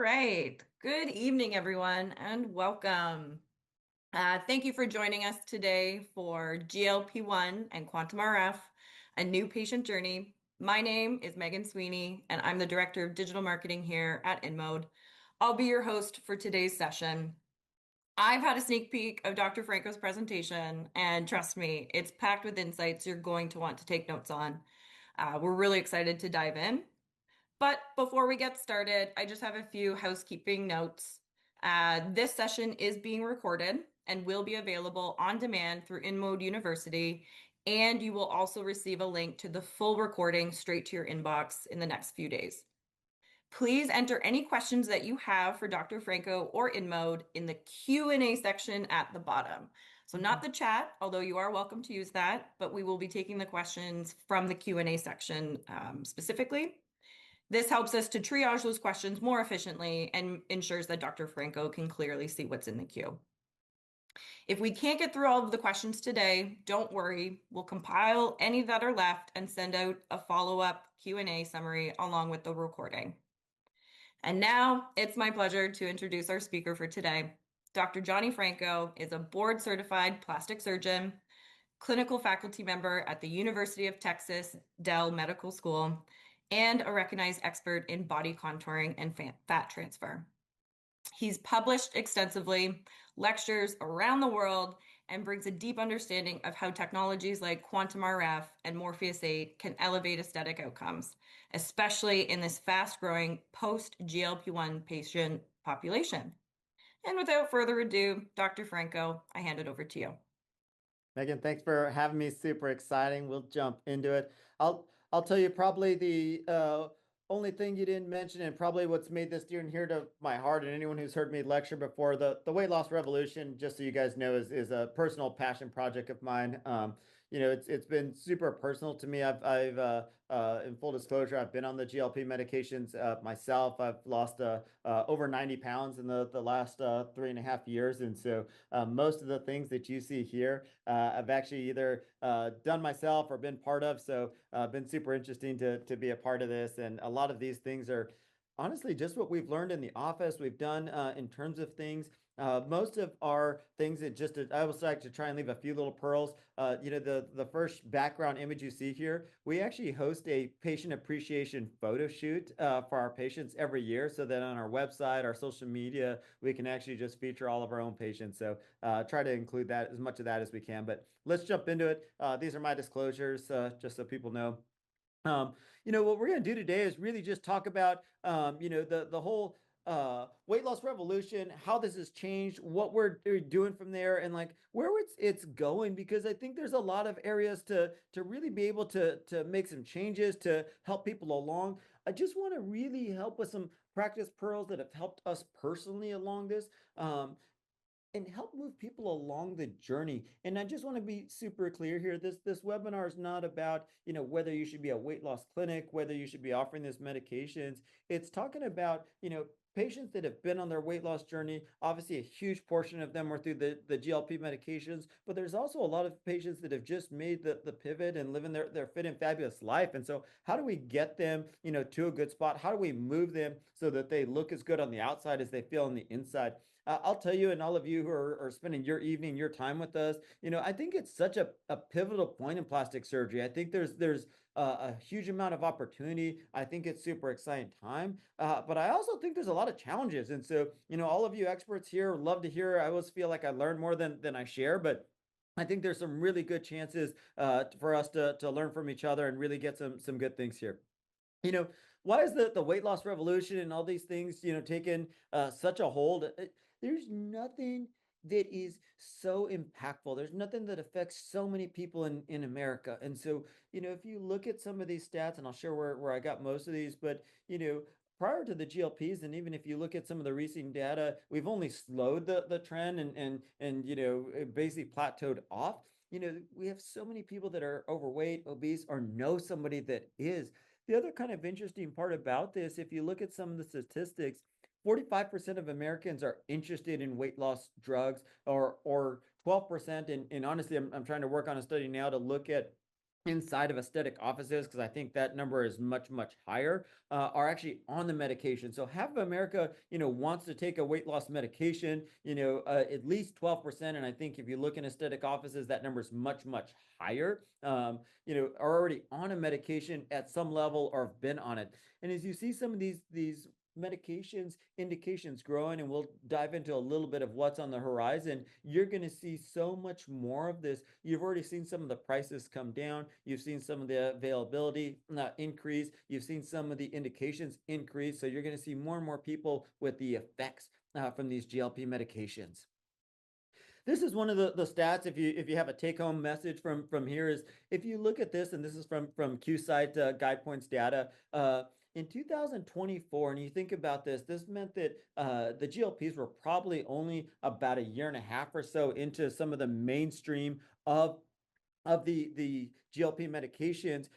right. Good evening, everyone, and welcome. Thank you for joining us today for GLP-1 and QuantumRF, a new patient journey. My name is Megan Sweeney, and I'm the Director of Digital Marketing here at InMode. I'll be your host for today's session. I've had a sneak peek of Dr. Franco's presentation, and trust me, it's packed with insights you're going to want to take notes on. We're really excited to dive in. But before we get started, I just have a few housekeeping notes. This session is being recorded and will be available on demand through InMode University, and you will also receive a link to the full recording straight to your inbox in the next few days. Please enter any questions that you have for Dr. Franco or InMode in the Q&A section at the bottom. So not the chat, although you are welcome to use that, but we will be taking the questions from the Q&A section specifically. This helps us to triage those questions more efficiently and ensures that Dr. Franco can clearly see what's in the queue. If we can't get through all of the questions today, don't worry. We'll compile any that are left and send out a follow-up Q&A summary along with the recording. And now it's my pleasure to introduce our speaker for today. Dr. Johnny Franco is a board-certified plastic surgeon, clinical faculty member at the University of Texas Dell Medical School, and a recognized expert in body contouring and fat transfer. He's published extensively, lectures around the world, and brings a deep understanding of how technologies like QuantumRF and Morpheus 8 can elevate aesthetic outcomes, especially in this fast-growing post-GLP-1 patient population. And without further ado, Dr. Franco, I hand it over to you. Megan, thanks for having me. Super exciting. We'll jump into it. I'll tell you probably the only thing you didn't mention, and probably what's made this dear and dear to my heart, and anyone who's heard me lecture before, the weight loss revolution, just so you guys know, is a personal passion project of mine. It's been super personal to me. In full disclosure, I've been on the GLP medications myself. I've lost over 90 pounds in the last 3.5 years. And so most of the things that you see here, I've actually either done myself or been part of. So been super interesting to be a part of this. And a lot of these things are honestly just what we've learned in the office. We've done in terms of things. Most of our things I always like to try and leave a few little pearls. The first background image you see here, we actually host a patient appreciation photo shoot for our patients every year, so that on our website, our social media, we can actually just feature all of our own patients. So try to include that, as much of that as we can. But let's jump into it. These are my disclosures, just so people know. What we're going to do today is really just talk about, the whole weight loss revolution, how this has changed, what we're doing from there, and like where it's going, because I think there's a lot of areas to really be able to make some changes to help people along. I just want to really help with some practice pearls that have helped us personally along this. And help move people along the journey. And I just want to be super clear here. This webinar is not about, whether you should be a weight loss clinic, whether you should be offering these medications. It's talking about, patients that have been on their weight loss journey. Obviously, a huge portion of them are through the GLP medications, but there's also a lot of patients that have just made the pivot and living their fit and fabulous life. And so how do we get them, to a good spot? How do we move them so that they look as good on the outside as they feel on the inside? I'll tell you, and all of you who are spending your evening, your time with us, I think it's such a pivotal point in plastic surgery. I think there's a huge amount of opportunity. I think it's super exciting time, but I also think there's a lot of challenges. And so, all of you experts here love to hear. I always feel like I learn more than I share, but I think there's some really good chances for us to learn from each other and really get some good things here. Why is the weight loss revolution and all these things, taken such a hold? There's nothing that is so impactful. There's nothing that affects so many people in America. And so, if you look at some of these stats, and I'll share where I got most of these, but, prior to the GLPs, and even if you look at some of the recent data, we've only slowed the trend and basically plateaued off. We have so many people that are overweight, obese, or know somebody that is. The other kind of interesting part about this, if you look at some of the statistics, 45% of Americans are interested in weight loss drugs, or 12%. And honestly, I'm trying to work on a study now to look at inside of aesthetic offices, because I think that number is much, much higher, are actually on the medication. So half of America, wants to take a weight loss medication, at least 12%. And I think if you look in aesthetic offices, that number is much, much higher, are already on a medication at some level or have been on it. And as you see some of these medications indications growing, and we'll dive into a little bit of what's on the horizon, you're going to see so much more of this. You've already seen some of the prices come down, you've seen some of the availability increase, you've seen some of the indications increase, so you're going to see more and more people with the effects from these GLP medications. This is one of the stats. If you have a take home message from here, is if you look at this, and this is from QSite Guide Points data. In 2024, and you think about this, this meant that the GLPs were probably only about a year and a half or so into some of the mainstream of the GLP medications.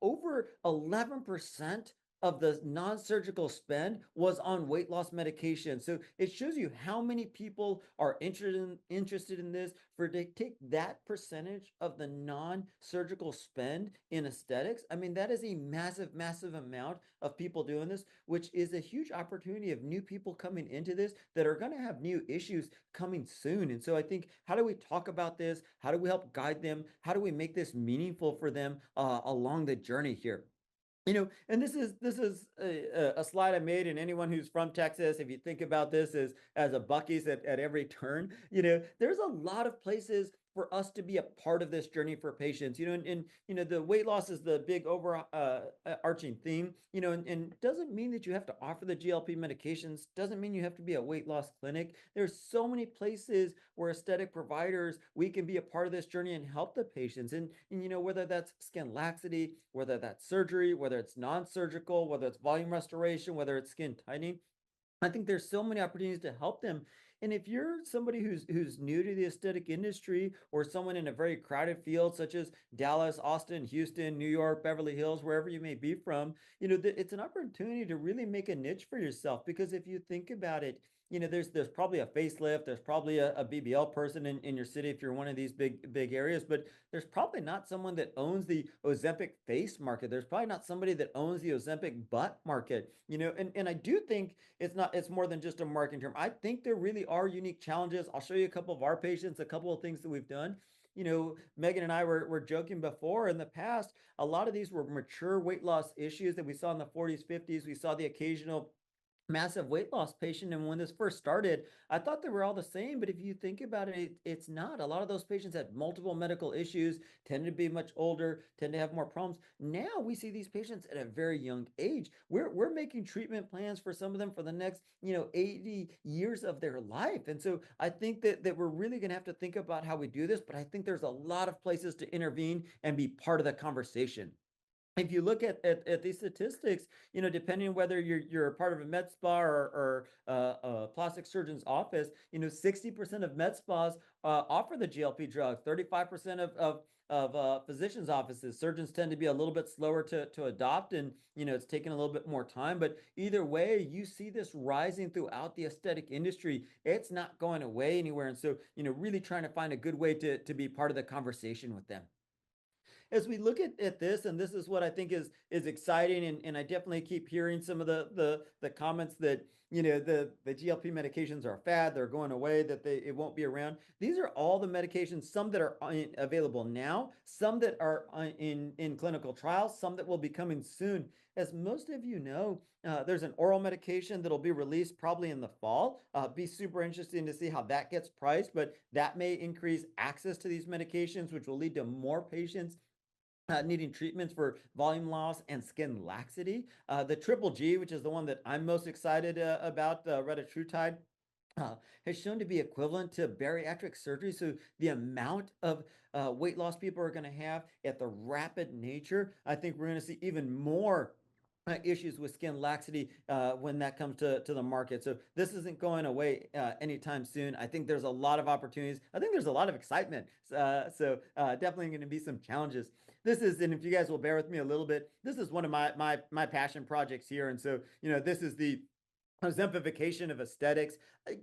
Over 11% of the non-surgical spend was on weight loss medication. So it shows you how many people are interested in this. For to take that percentage of the non-surgical spend in aesthetics, I mean, that is a massive, massive amount of people doing this, which is a huge opportunity of new people coming into this that are going to have new issues coming soon. And so I think, how do we talk about this? How do we help guide them? How do we make this meaningful for them along the journey here? And this is a slide I made, and anyone who's from Texas, if you think about this as a Buc-ee's at every turn, there's a lot of places for us to be a part of this journey for patients. And the weight loss is the big overarching theme. And doesn't mean that you have to offer the GLP medications. Doesn't mean you have to be a weight loss clinic. There's so many places where aesthetic providers, we can be a part of this journey and help the patients. And whether that's skin laxity, whether that's surgery, whether it's non-surgical, whether it's volume restoration, whether it's skin tightening, I think there's so many opportunities to help them. And if you're somebody who's new to the aesthetic industry, or someone in a very crowded field such as Dallas, Austin, Houston, New York, Beverly Hills, wherever you may be from, it's an opportunity to really make a niche for yourself. Because if you think about it, there's probably a facelift, there's probably a BBL person in your city if you're one of these big areas, but there's probably not someone that owns the Ozempic face market. There's probably not somebody that owns the Ozempic butt market. And I do think it's more than just a marketing term. I think there really are unique challenges. I'll show you a couple of our patients, a couple of things that we've done. Megan and I were joking before. In the past, a lot of these were mature weight loss issues that we saw in the 40s, 50s. We saw the occasional massive weight loss patient, and when this first started, I thought they were all the same. But if you think about it, it's not. A lot of those patients had multiple medical issues, tended to be much older, tend to have more problems. Now we see these patients at a very young age. We're making treatment plans for some of them for the next 80 years of their life. And so I think that we're really going to have to think about how we do this. But I think there's a lot of places to intervene and be part of the conversation. If you look at these statistics, depending on whether you're a part of a med spa or a plastic surgeon's office, 60% of med spas offer the GLP drug. 35% of physicians' offices, surgeons tend to be a little bit slower to adopt, and it's taking a little bit more time. But either way, you see this rising throughout the aesthetic industry. It's not going away anywhere, and so really trying to find a good way to be part of the conversation with them. As we look at this, and this is what I think is exciting, and I definitely keep hearing some of the comments that the GLP medications are a fad, they're going away, that it won't be around. These are all the medications, some that are available now, some that are in clinical trials, some that will be coming soon. As most of you know, there's an oral medication that'll be released probably in the fall. Be super interesting to see how that gets priced, but that may increase access to these medications, which will lead to more patients needing treatments for volume loss and skin laxity. The triple G, which is the one that I'm most excited about, retatrutide, has shown to be equivalent to bariatric surgery. So the amount of weight loss people are going to have at the rapid nature, I think we're going to see even more issues with skin laxity when that comes to the market. So this isn't going away anytime soon. I think there's a lot of opportunities. I think there's a lot of excitement. So definitely going to be some challenges. This is, and if you guys will bear with me a little bit, this is one of my passion projects here. And so, this is the exemplification of aesthetics,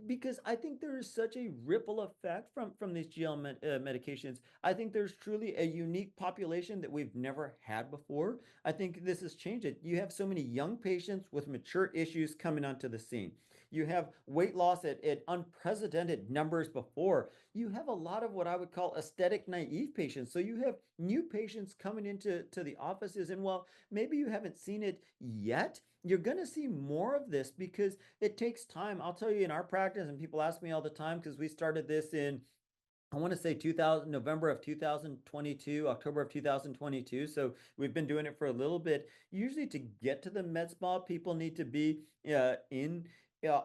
because I think there is such a ripple effect from these medications. I think there's truly a unique population that we've never had before. I think this has changed it. You have so many young patients with mature issues coming onto the scene. You have weight loss at unprecedented numbers before. You have a lot of what I would call aesthetic naive patients. So you have new patients coming into the offices, and while maybe you haven't seen it yet, you're going to see more of this because it takes time. I'll tell you, in our practice, and people ask me all the time because we started this in, I want to say 2000, November of 2022, October of 2022. So we've been doing it for a little bit. Usually, to get to the med spa, people need to be in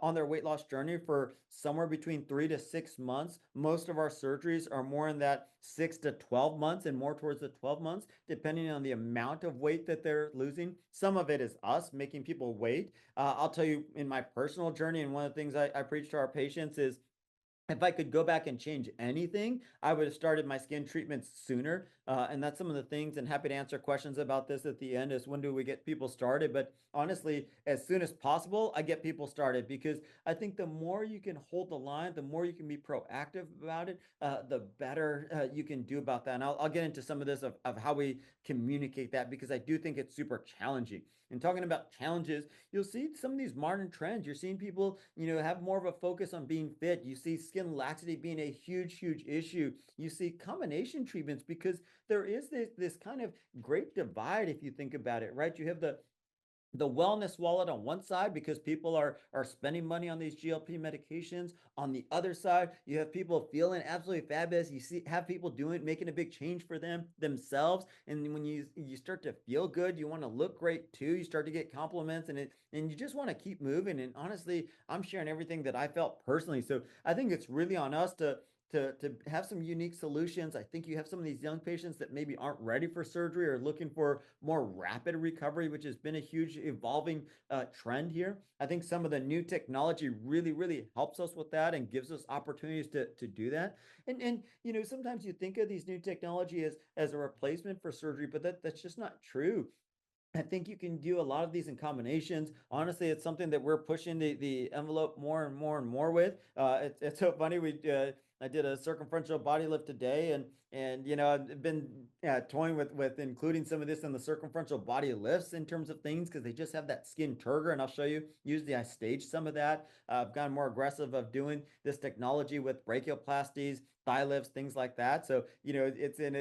on their weight loss journey for somewhere between 3 to 6 months. Most of our surgeries are more in that 6 to 12 months and more towards the 12 months, depending on the amount of weight that they're losing. Some of it is us making people wait. I'll tell you, in my personal journey, and one of the things I preach to our patients is, if I could go back and change anything, I would have started my skin treatments sooner. And that's some of the things, and happy to answer questions about this at the end, is when do we get people started? But honestly, as soon as possible, I get people started, because I think the more you can hold the line, the more you can be proactive about it, the better you can do about that. And I'll get into some of this of how we communicate that, because I do think it's super challenging. And talking about challenges, you'll see some of these modern trends. You're seeing people, have more of a focus on being fit. You see skin laxity being a huge, huge issue. You see combination treatments, because there is this kind of great divide, if you think about it, right? You have the wellness wallet on one side, because people are spending money on these GLP medications. On the other side, you have people feeling absolutely fabulous. You see, have people making a big change for themselves. And when you start to feel good, you want to look great too. You start to get compliments, and you just want to keep moving. And honestly, I'm sharing everything that I felt personally. So I think it's really on us to have some unique solutions. I think you have some of these young patients that maybe aren't ready for surgery or looking for more rapid recovery, which has been a huge evolving trend here. I think some of the new technology really, really helps us with that and gives us opportunities to do that. And sometimes you think of these new technology as a replacement for surgery, but that's just not true. I think you can do a lot of these in combinations. Honestly, it's something that we're pushing the envelope more and more and more with. It's so funny. I did a circumferential body lift today, and I've been toying with including some of this in the circumferential body lifts in terms of things, because they just have that skin turgor, and I'll show you. Usually, I stage some of that. I've gotten more aggressive of doing this technology with brachioplasties, thigh lifts, things like that. So, it's an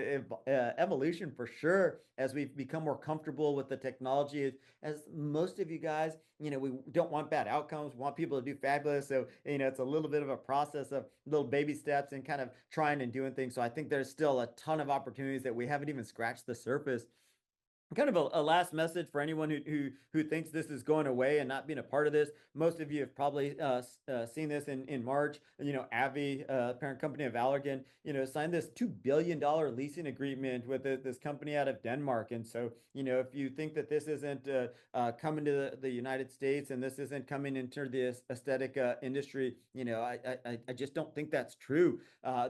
evolution for sure as we've become more comfortable with the technology. As most of you guys, we don't want bad outcomes. We want people to do fabulous. So, it's a little bit of a process of little baby steps and kind of trying and doing things. So I think there's still a ton of opportunities that we haven't even scratched the surface. Kind of a last message for anyone who thinks this is going away and not being a part of this. Most of you have probably seen this in March. AbbVie, parent company of Allergan, signed this $2 billion leasing agreement with this company out of Denmark. And so, if you think that this isn't coming to the United States, and this isn't coming into the aesthetic industry, I just don't think that's true.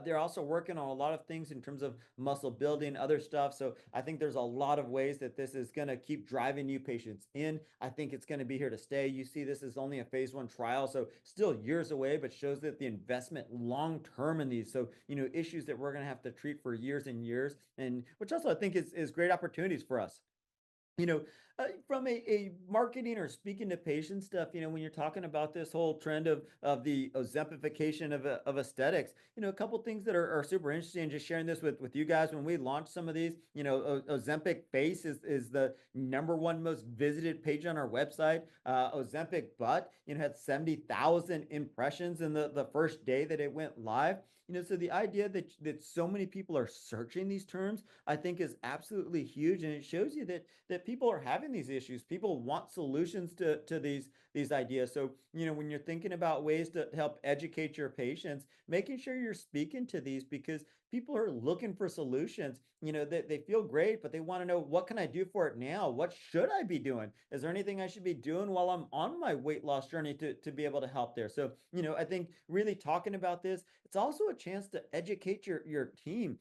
They're also working on a lot of things in terms of muscle building, other stuff. So I think there's a lot of ways that this is going to keep driving new patients in. I think it's going to be here to stay. You see, this is only a phase 1 trial, so still years away, but shows that the investment long term in these. So, issues that we're going to have to treat for years and years, and which also I think is great opportunities for us. you know from a marketing or speaking to patient stuff, when you're talking about this whole trend of the ozempification of aesthetics, a couple things that are super interesting. Just sharing this with you guys. When we launched some of these, Ozempic face is the #1 most visited page on our website. Ozempic butt, had 70,000 impressions in the first day that it went live. So the idea that so many people are searching these terms, I think, is absolutely huge, and it shows you that people are having these issues. People want solutions to these ideas. So, when you're thinking about ways to help educate your patients, making sure you're speaking to these, because people are looking for solutions. They feel great, but they want to know, what can I do for it now? What should I be doing? Is there anything I should be doing while I'm on my weight loss journey to be able to help there? So, I think really talking about this, it's also a chance to educate your team.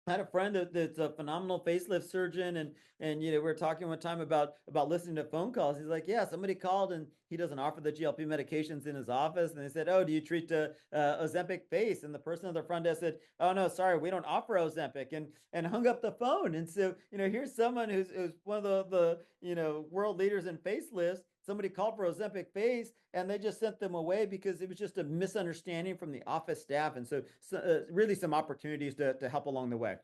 I had a friend that's a phenomenal facelift surgeon, and we were talking one time about listening to phone calls. He's like, yeah, somebody called and he doesn't offer the GLP medications in his office, and they said, oh, do you treat Ozempic face? And the person at the front desk said, oh no, sorry, we don't offer Ozempic, and hung up the phone. And so here's someone who's one of the world leaders in facelifts. Somebody called for Ozempic face, and they just sent them away because it was just a misunderstanding from the office staff. And so really some opportunities to help along the way.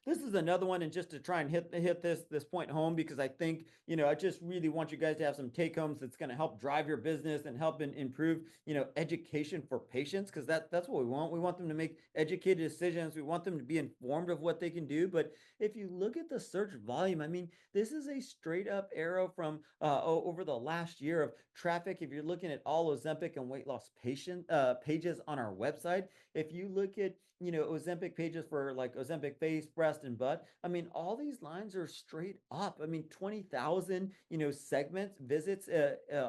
This is another one, and just to try and hit this point home, because I think I just really want you guys to have some take homes that's going to help drive your business and help improve education for patients, because that's what we want. We want them to make educated decisions. We want them to be informed of what they can do. But if you look at the search volume, I mean, this is a straight up arrow from over the last year of traffic. If you're looking at all Ozempic and weight loss patient pages on our website, if you look at Ozempic pages for like Ozempic face, breast, and butt, I mean, all these lines are straight up. I mean, 20,000, segments, visits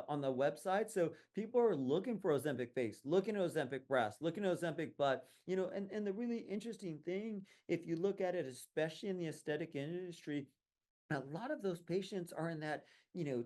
on the website. So people are looking for Ozempic face, looking at Ozempic breast, looking at Ozempic butt, and the really interesting thing, if you look at it, especially in the aesthetic industry, a lot of those patients are in that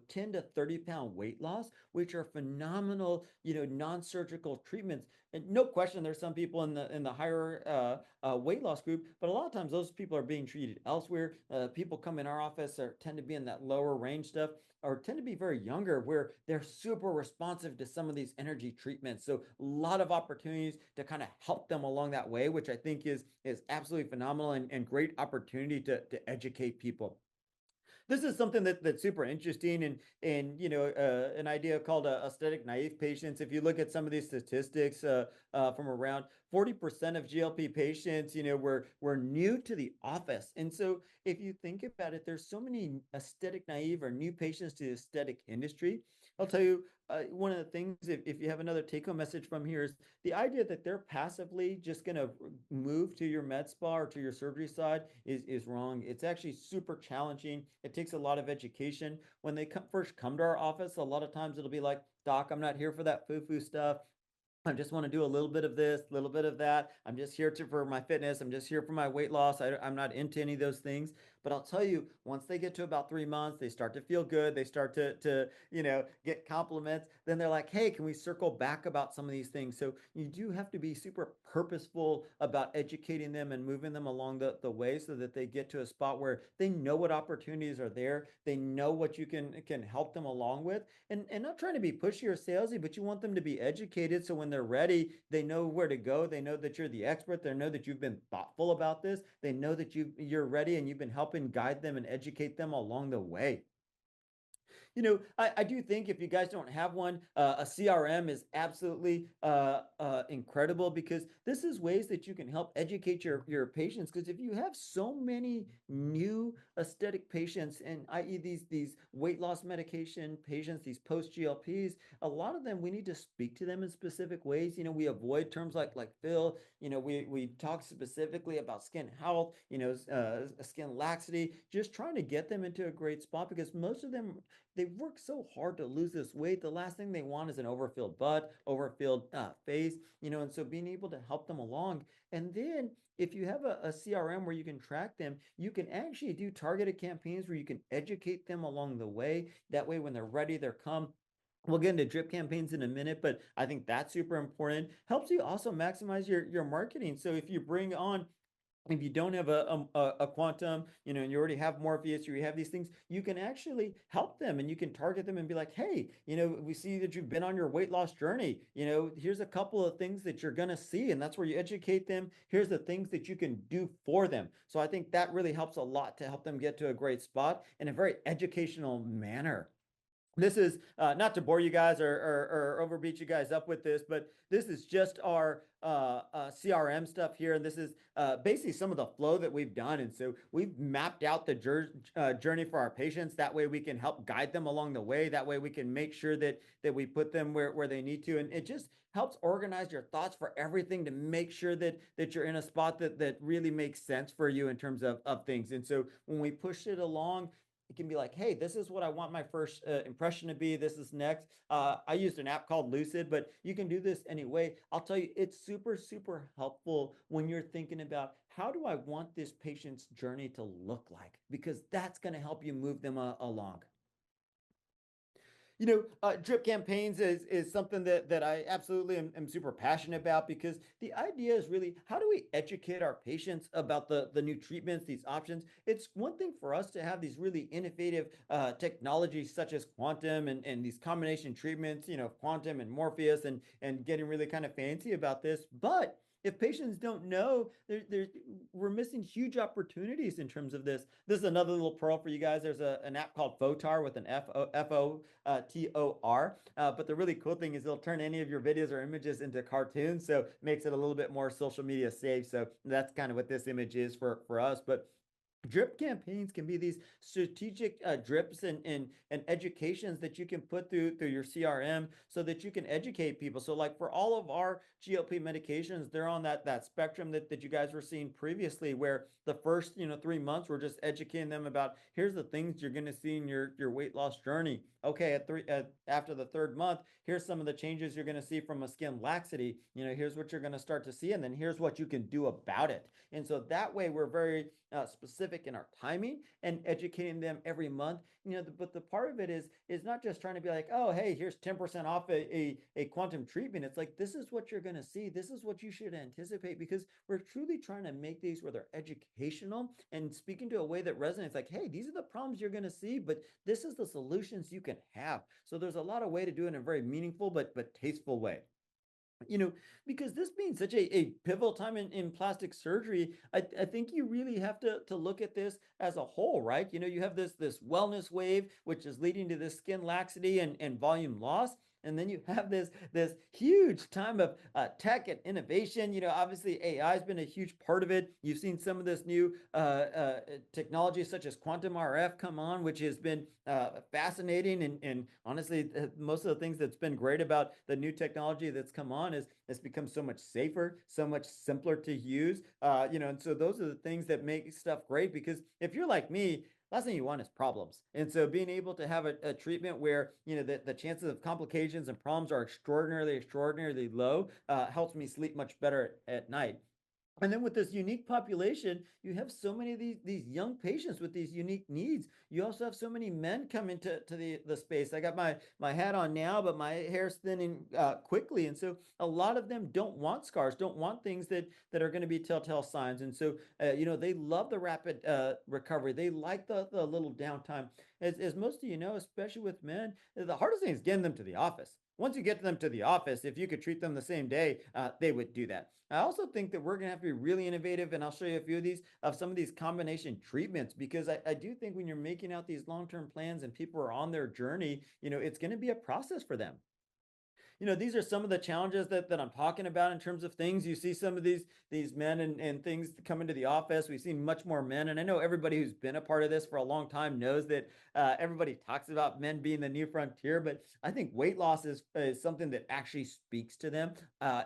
10 to 30 pound weight loss, which are phenomenal non-surgical treatments. And no question, there's some people in the higher weight loss group, but a lot of times those people are being treated elsewhere. People come in our office tend to be in that lower range stuff, or tend to be very younger, where they're super responsive to some of these energy treatments. So a lot of opportunities to kind of help them along that way, which I think is absolutely phenomenal, and great opportunity to educate people. This is something that's super interesting, and an idea called aesthetic naive patients. If you look at some of these statistics from around 40% of GLP patients, were new to the office. And so if you think about it, there's so many aesthetic naive or new patients to the aesthetic industry. I'll tell you, one of the things, if you have another take home message from here, is the idea that they're passively just going to move to your med spa or to your surgery side is wrong. It's actually super challenging. It takes a lot of education. When they first come to our office, a lot of times it'll be like, doc, I'm not here for that foo-foo stuff. I just want to do a little bit of this, a little bit of that. I'm just here for my fitness. I'm just here for my weight loss. I'm not into any of those things. But I'll tell you, once they get to about 3 months, they start to feel good. They start to get compliments. Then they're like, hey, can we circle back about some of these things? So you do have to be super purposeful about educating them and moving them along the way, so that they get to a spot where they know what opportunities are there. They know what you can help them along with, and not trying to be pushy or salesy, but you want them to be educated, so when they're ready, they know where to go. They know that you're the expert. They know that you've been thoughtful about this. They know that you're ready, and you've been helping guide them and educate them along the way. I do think if you guys don't have one, a CRM is absolutely incredible, because this is ways that you can help educate your patients. Because if you have so many new aesthetic patients, and i.e. these weight loss medication patients, these post GLPs, a lot of them, we need to speak to them in specific ways. We avoid terms like fill. We talk specifically about skin health, skin laxity, just trying to get them into a great spot, because most of them, they work so hard to lose this weight. The last thing they want is an overfilled butt, overfilled face, and so being able to help them along. And then if you have a CRM where you can track them, you can actually do targeted campaigns where you can educate them along the way. That way, when they're ready, they're come. We'll get into drip campaigns in a minute, but I think that's super important. Helps you also maximize your marketing. So if you don't have a quantum, and you already have Morpheus, or you have these things, you can actually help them, and you can target them and be like, hey, we see that you've been on your weight loss journey. Here's a couple of things that you're going to see, and that's where you educate them. Here's the things that you can do for them. So I think that really helps a lot to help them get to a great spot in a very educational manner. This is not to bore you guys or overbeat you guys up with this, but this is just our CRM stuff here. And this is basically some of the flow that we've done. And so we've mapped out the journey for our patients. That way we can help guide them along the way. That way we can make sure that we put them where they need to. And it just helps organize your thoughts for everything, to make sure that you're in a spot that really makes sense for you in terms of things. And so when we push it along, it can be like, hey, this is what I want my first impression to be. This is next. I used an app called Lucid, but you can do this anyway. I'll tell you, it's super, super helpful when you're thinking about how do I want this patient's journey to look like, because that's going to help you move them along. Drip campaigns is something that I absolutely am super passionate about, because the idea is really, how do we educate our patients about the new treatments, these options? It's one thing for us to have these really innovative technologies such as quantum and these combination treatments, quantum and Morpheus, and getting really kind of fancy about this. But if patients don't know, we're missing huge opportunities in terms of this. This is another little pearl for you guys. There's an app called Photar with an Tor. But the really cool thing is it'll turn any of your videos or images into cartoons, so it makes it a little bit more social media safe. So that's kind of what this image is for us. But drip campaigns can be these strategic drips and educations that you can put through your CRM, so that you can educate people. So like for all of our GLP medications, they're on that spectrum that you guys were seeing previously, where the first 3 months we're just educating them about, here's the things you're going to see in your weight loss journey. Okay, after the third month, here's some of the changes you're going to see from a skin laxity. Here's what you're going to start to see, and then here's what you can do about it. And so that way we're very specific in our timing and educating them every month. But the part of it is not just trying to be like, oh, hey, here's 10% off a quantum treatment. It's like, this is what you're going to see. This is what you should anticipate, because we're truly trying to make these where they're educational and speaking to a way that resonates. Like, hey, these are the problems you're going to see, but this is the solutions you can have. So there's a lot of way to do it in a very meaningful but tasteful way. you know, because this being such a pivotal time in plastic surgery, I think you really have to look at this as a whole, right? You have this wellness wave, which is leading to this skin laxity and volume loss. And then you have this huge time of tech and innovation. Obviously AI has been a huge part of it. You've seen some of this new technology such as QuantumRF come on, which has been fascinating. And honestly, most of the things that's been great about the new technology that's come on is it's become so much safer, so much simpler to use. And so those are the things that make stuff great, because if you're like me, last thing you want is problems. And so being able to have a treatment where, the chances of complications and problems are extraordinarily low, helps me sleep much better at night. And then with this unique population, you have so many of these young patients with these unique needs. You also have so many men come into the space. I got my hat on now, but my hair's thinning quickly, and so a lot of them don't want scars, don't want things that are going to be telltale signs. And so they love the rapid recovery. They like the little downtime. As most of you know, especially with men, the hardest thing is getting them to the office. Once you get them to the office, if you could treat them the same day, they would do that. I also think that we're going to have to be really innovative, and I'll show you a few of these, of some of these combination treatments, because I do think when you're making out these long-term plans and people are on their journey, it's going to be a process for them. These are some of the challenges that I'm talking about in terms of things. You see some of these men and things come into the office. We've seen much more men, and I know everybody who's been a part of this for a long time knows that everybody talks about men being the new frontier, but I think weight loss is something that actually speaks to them.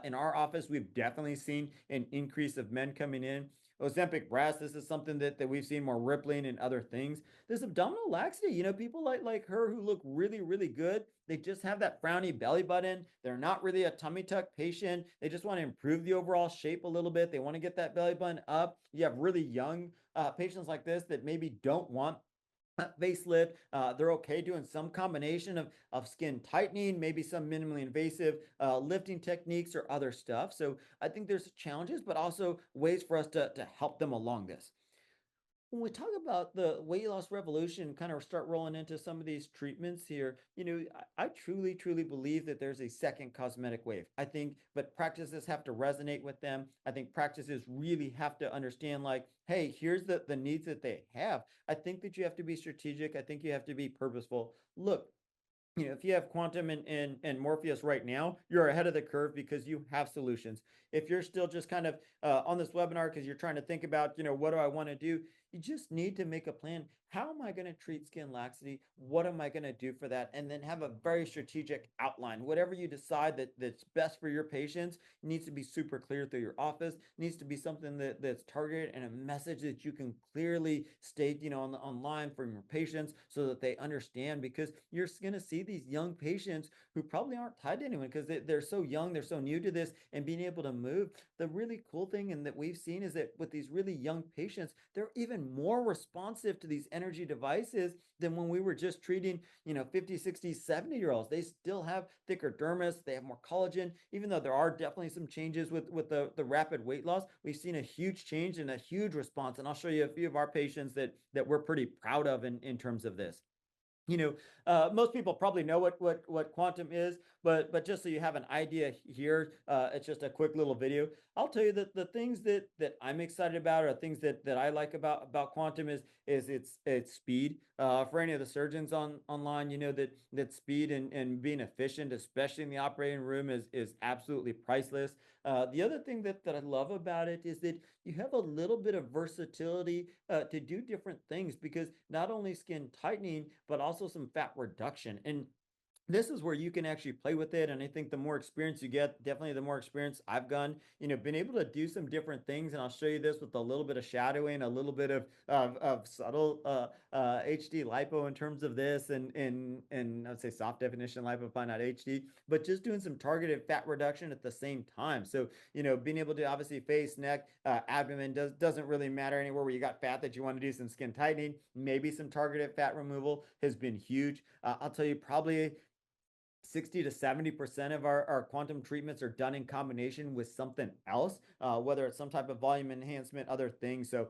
In our office, we've definitely seen an increase of men coming in. Ozempic breast, this is something that we've seen more rippling and other things. This abdominal laxity, people like her who look really, really good. They just have that frowny belly button. They're not really a tummy tuck patient. They just want to improve the overall shape a little bit. They want to get that belly button up. You have really young patients like this that maybe don't want facelift. They're okay doing some combination of skin tightening, maybe some minimally invasive lifting techniques or other stuff. So I think there's challenges, but also ways for us to help them along this. When we talk about the weight loss revolution, kind of start rolling into some of these treatments here, I truly, truly believe that there's a second cosmetic wave. I think, but practices have to resonate with them. I think practices really have to understand, like, hey, here's the needs that they have. I think that you have to be strategic. I think you have to be purposeful. Look, if you have quantum and Morpheus right now, you're ahead of the curve because you have solutions. If you're still just kind of on this webinar because you're trying to think about, what do I want to do? you just need to make a plan. How am I going to treat skin laxity? What am I going to do for that? And then have a very strategic outline. Whatever you decide that's best for your patients needs to be super clear through your office, needs to be something that's targeted and a message that you can clearly state, online for your patients so that they understand, because you're going to see these young patients who probably aren't tied to anyone because they're so young, they're so new to this, and being able to move. The really cool thing and that we've seen is that with these really young patients, they're even more responsive to these energy devices than when we were just treating 50, 60, 70-year olds. They still have thicker dermis, they have more collagen. Even though there are definitely some changes with the rapid weight loss, we've seen a huge change and a huge response. And I'll show you a few of our patients that we're pretty proud of in terms of this. you know Most people probably know what quantum is, but just so you have an idea here, it's just a quick little video. I'll tell you that the things that I'm excited about, or things that I like about quantum, is its speed. For any of the surgeons online, that speed and being efficient, especially in the operating room, is absolutely priceless. The other thing that I love about it is that you have a little bit of versatility to do different things, because not only skin tightening, but also some fat reduction. And this is where you can actually play with it. And I think the more experience you get, definitely the more experience I've gone, been able to do some different things. And I'll show you this with a little bit of shadowing, a little bit of subtle HD lipo in terms of this, and I'd say soft definition lipo, probably not HD, but just doing some targeted fat reduction at the same time. So, being able to, obviously, face, neck, abdomen doesn't really matter. Anywhere where you got fat that you want to do some skin tightening, maybe some targeted fat removal has been huge. I'll tell you, probably 60 to 70% of our quantum treatments are done in combination with something else, whether it's some type of volume enhancement, other things. So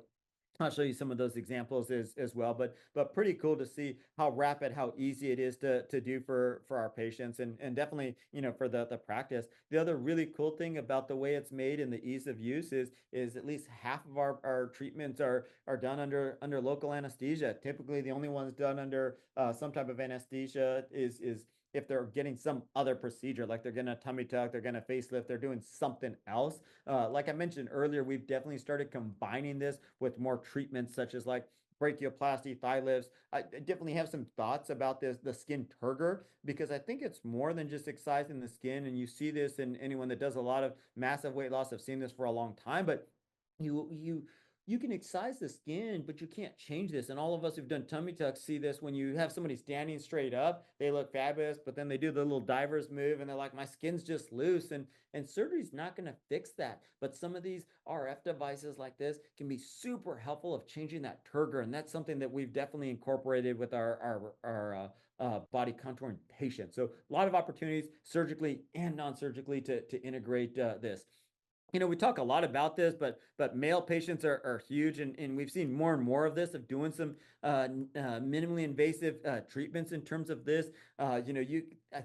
I'll show you some of those examples as well, but pretty cool to see how rapid, how easy it is to do for our patients, and definitely, for the practice. The other really cool thing about the way it's made and the ease of use is at least half of our treatments are done under local anesthesia. Typically, the only ones done under some type of anesthesia is if they're getting some other procedure, like they're getting a tummy tuck, they're getting a facelift, they're doing something else. Like I mentioned earlier, we've definitely started combining this with more treatments such as like brachioplasty, thigh lifts. I definitely have some thoughts about the skin turgor, because I think it's more than just excising the skin. And you see this in anyone that does a lot of massive weight loss. I've seen this for a long time, but you can excise the skin, but you can't change this. And all of us who've done tummy tucks see this. When you have somebody standing straight up, they look fabulous, but then they do the little divers move and they're like, my skin's just loose. And surgery's not going to fix that. But some of these RF devices like this can be super helpful of changing that turgor. And that's something that we've definitely incorporated with our body contouring patients. So a lot of opportunities surgically and non-surgically to integrate this. We talk a lot about this, but male patients are huge, and we've seen more and more of this, of doing some minimally invasive treatments in terms of this. I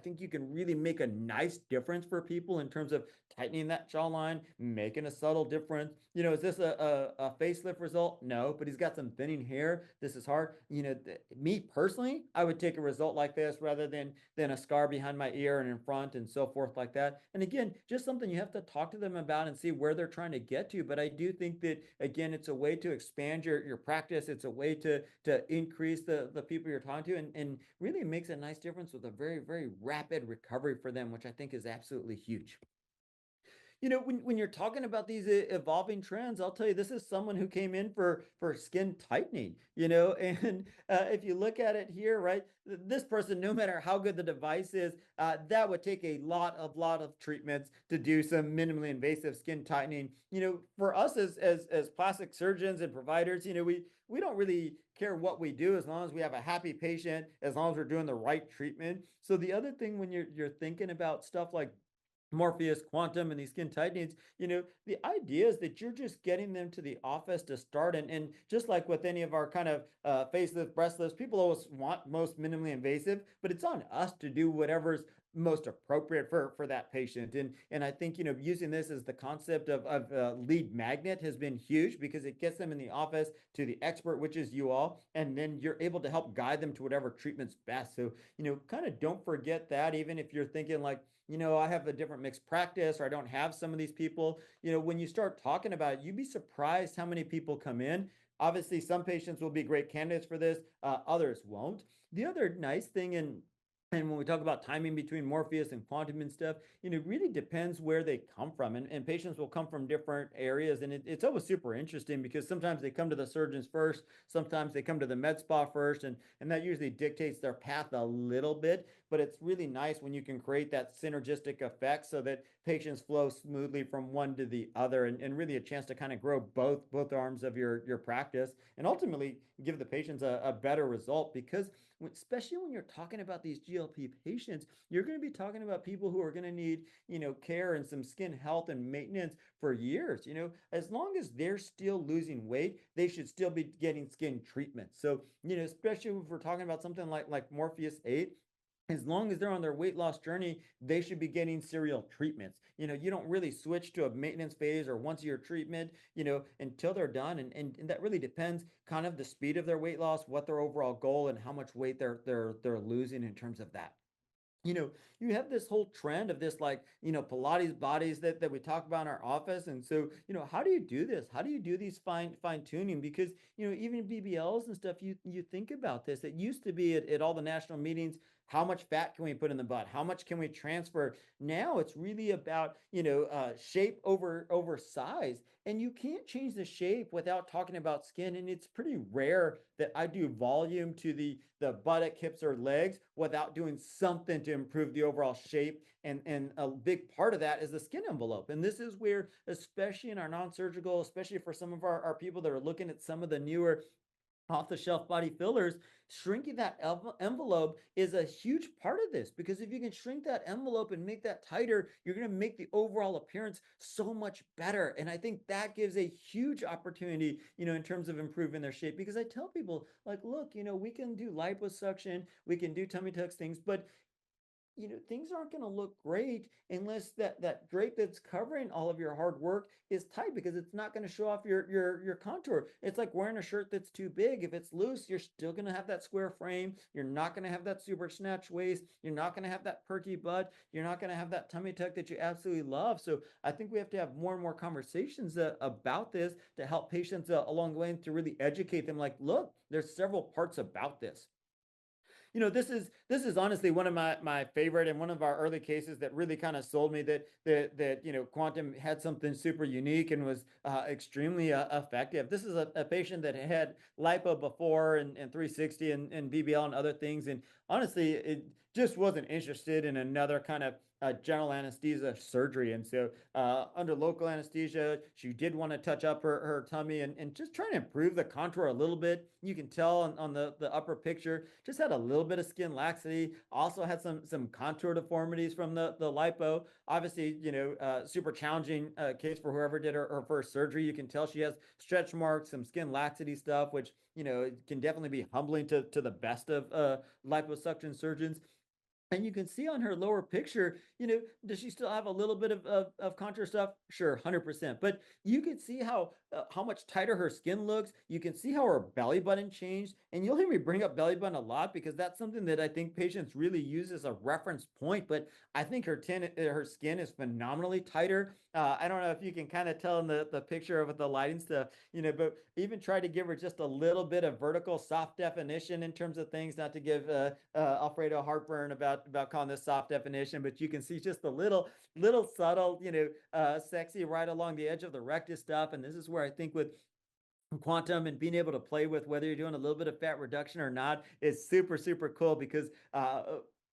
think you can really make a nice difference for people in terms of tightening that jawline, making a subtle difference. Is this a facelift result? No, but he's got some thinning hair. This is hard. Me personally, I would take a result like this rather than a scar behind my ear and in front and so forth like that. And again, just something you have to talk to them about and see where they're trying to get to. But I do think that, again, it's a way to expand your practice. It's a way to increase the people you're talking to, and really makes a nice difference with a very, very rapid recovery for them, which I think is absolutely huge. When you're talking about these evolving trends, I'll tell you, this is someone who came in for skin tightening, and if you look at it here, right, this person, no matter how good the device is, that would take a lot of treatments to do some minimally invasive skin tightening. For us as plastic surgeons and providers, we don't really care what we do as long as we have a happy patient, as long as we're doing the right treatment. So the other thing, when you're thinking about stuff like Morpheus, Quantum, and these skin tightenings, the idea is that you're just getting them to the office to start. And just like with any of our kind of facelift, breast lifts, people always want most minimally invasive, but it's on us to do whatever's most appropriate for that patient. And I think, using this as the concept of lead magnet has been huge, because it gets them in the office to the expert, which is you all, and then you're able to help guide them to whatever treatment's best. So, kind of don't forget that, even if you're thinking like, I have a different mixed practice, or I don't have some of these people. When you start talking about it, you'd be surprised how many people come in Obviously, some patients will be great candidates for this, others won't. The other nice thing and when we talk about timing between Morpheus and quantum and stuff, it really depends where they come from. And patients will come from different areas. And it's always super interesting because sometimes they come to the surgeons first, sometimes they come to the med spa first, and that usually dictates their path a little bit. But it's really nice when you can create that synergistic effect so that patients flow smoothly from one to the other, and really a chance to kind of grow both arms of your practice and ultimately give the patients a better result because especially when you're talking about these GLP patients, you're going to be talking about people who are going to need, care and some skin health and maintenance for years. As long as they're still losing weight, they should still be getting skin treatment. So, especially if we're talking about something like Morpheus 8, as long as they're on their weight loss journey, they should be getting serial treatments. You don't really switch to a maintenance phase or once a year treatment, until they're done. And that really depends kind of the speed of their weight loss, what their overall goal and how much weight they're losing in terms of that. you know you have this whole trend of this, like, Pilates bodies that we talk about in our office. And so, how do you do this? How do you do these fine tuning? Because, even BBLs and stuff, you think about this. It used to be at all the national meetings, how much fat can we put in the butt? How much can we transfer? Now it's really about, shape over size. And you can't change the shape without talking about skin. And it's pretty rare that I do volume to the buttock, hips, or legs without doing something to improve the overall shape. And a big part of that is the skin envelope. And this is where, especially in our non-surgical, especially for some of our people that are looking at some of the newer off-the-shelf body fillers, shrinking that envelope is a huge part of this, because if you can shrink that envelope and make that tighter, you're going to make the overall appearance so much better. And I think that gives a huge opportunity, in terms of improving their shape. Because I tell people, like, look, we can do liposuction, we can do tummy tucks things, but things aren't going to look great unless that drape that's covering all of your hard work is tight, because it's not going to show off your contour. It's like wearing a shirt that's too big. If it's loose, you're still going to have that square frame. You're not going to have that super snatch waist. You're not going to have that perky butt. You're not going to have that tummy tuck that you absolutely love. So I think we have to have more and more conversations about this to help patients along the way, and to really educate them, like, look, there's several parts about this. This is honestly one of my favorite, and one of our early cases that really kind of sold me that quantum had something super unique and was extremely effective. This is a patient that had lipo before, and 360 and BBL and other things, and honestly, it just wasn't interested in another kind of general anesthesia surgery. And so, under local anesthesia, she did want to touch up her tummy, and just trying to improve the contour a little bit. You can tell on the upper picture, just had a little bit of skin laxity, also had some contour deformities from the lipo. Obviously, super challenging case for whoever did her first surgery. You can tell she has stretch marks, some skin laxity stuff, which, it can definitely be humbling to the best of liposuction surgeons. And you can see on her lower picture, does she still have a little bit of contour stuff? Sure, 100%. But you can see how much tighter her skin looks. You can see how her belly button changed. And you'll hear me bring up belly button a lot, because that's something that I think patients really use as a reference point. But I think her skin is phenomenally tighter. I don't know if you can kind of tell in the picture with the lighting stuff, but even try to give her just a little bit of vertical soft definition in terms of things, not to give Alfredo heartburn about calling this soft definition, but you can see just a little subtle, sexy right along the edge of the rectus stuff. And this is where I think with quantum and being able to play with whether you're doing a little bit of fat reduction or not is super cool, because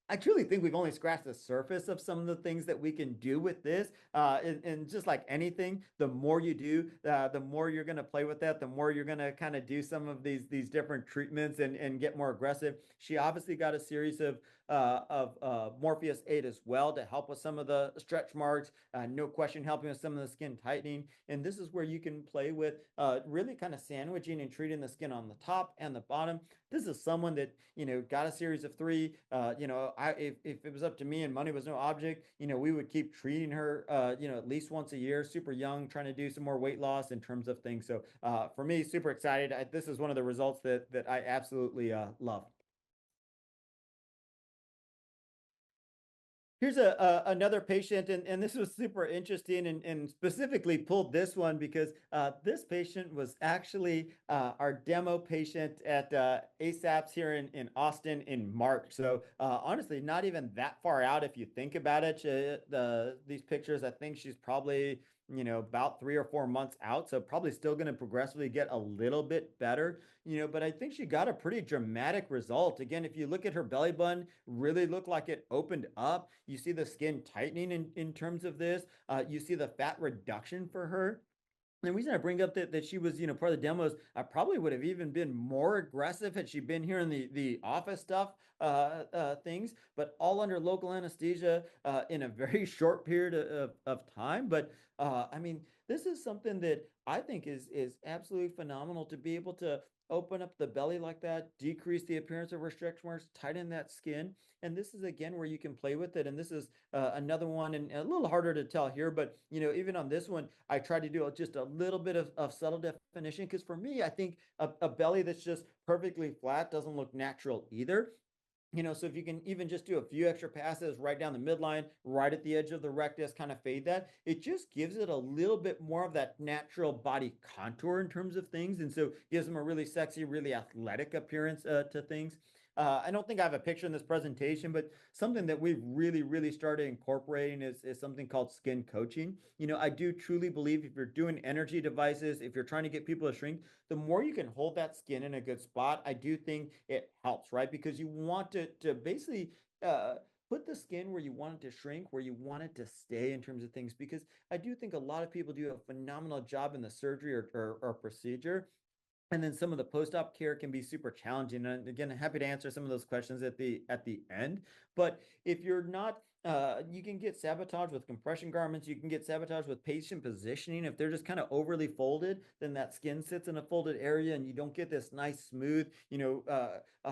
I truly think we've only scratched the surface of some of the things that we can do with this. And just like anything, the more you do, the more you're going to play with that, the more you're going to kind of do some of these different treatments and get more aggressive. She obviously got a series of Morpheus 8 as well to help with some of the stretch marks, no question, helping with some of the skin tightening. And this is where you can play with really kind of sandwiching and treating the skin on the top and the bottom. This is someone that, got a series of 3. If it was up to me and money was no object, we would keep treating her, at least once a year, super young, trying to do some more weight loss in terms of things. So for me, super excited. This is one of the results that I absolutely love. Here's another patient, and this was super interesting, and specifically pulled this one because this patient was actually our demo patient at ASAP's here in Austin in March. So honestly, not even that far out if you think about it. These pictures, I think she's probably about 3 or 4 months out, so probably still going to progressively get a little bit better. But I think she got a pretty dramatic result. Again, if you look at her belly button, really looked like it opened up. You see the skin tightening in terms of this. You see the fat reduction for her. And the reason I bring up that she was, part of the demos, I probably would have even been more aggressive had she been here in the office stuff things, but all under local anesthesia in a very short period of time. But I mean, this is something that I think is absolutely phenomenal to be able to open up the belly like that, decrease the appearance of restriction marks, tighten that skin. And this is again where you can play with it. And this is another one, and a little harder to tell here, but even on this one, I try to do just a little bit of subtle definition because for me, I think a belly that's just perfectly flat doesn't look natural either. So if you can even just do a few extra passes right down the midline, right at the edge of the rectus, kind of fade that, it just gives it a little bit more of that natural body contour in terms of things. And so gives them a really sexy, really athletic appearance to things. I don't think I have a picture in this presentation, but something that we've really, really started incorporating is something called skin coaching. I do truly believe if you're doing energy devices, if you're trying to get people to shrink, the more you can hold that skin in a good spot, I do think it helps, right? Because you want to basically put the skin where you want it to shrink, where you want it to stay in terms of things. Because I do think a lot of people do a phenomenal job in the surgery or procedure, and then some of the post-op care can be super challenging. And again, I'm happy to answer some of those questions at the end. But if you're not, you can get sabotage with compression garments. You can get sabotage with patient positioning. If they're just kind of overly folded, then that skin sits in a folded area, and you don't get this nice, smooth,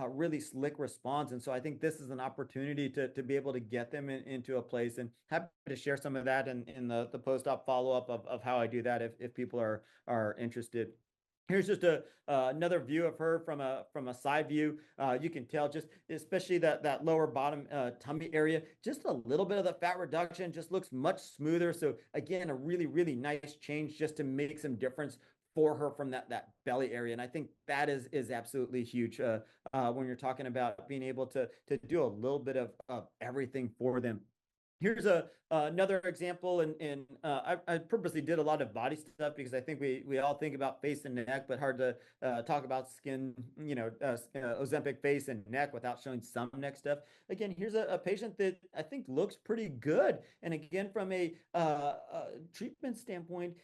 really slick response. And so I think this is an opportunity to be able to get them into a place. And happy to share some of that in the post-op follow-up of how I do that if people are interested. Here's just another view of her from a side view. You can tell just especially that lower bottom tummy area, just a little bit of the fat reduction just looks much smoother. So again, a really, really nice change just to make some difference for her from that belly area. And I think that is absolutely huge when you're talking about being able to do a little bit of everything for them. Here's another example, and I purposely did a lot of body stuff because I think we all think about face and neck, but hard to talk about skin, Ozempic face and neck without showing some neck stuff. Again, here's a patient that I think looks pretty good, and again, from a treatment standpoint,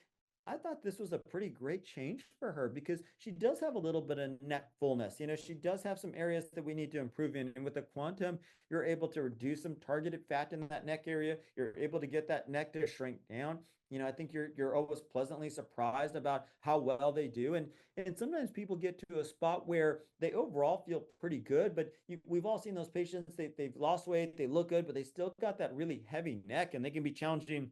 I thought this was a pretty great change for her because she does have a little bit of neck fullness. She does have some areas that we need to improve in. And with the quantum, you're able to reduce some targeted fat in that neck area. You're able to get that neck to shrink down. I think you're always pleasantly surprised about how well they do. And sometimes people get to a spot where they overall feel pretty good, but we've all seen those patients, they've lost weight, they look good, but they still got that really heavy neck, and they can be challenging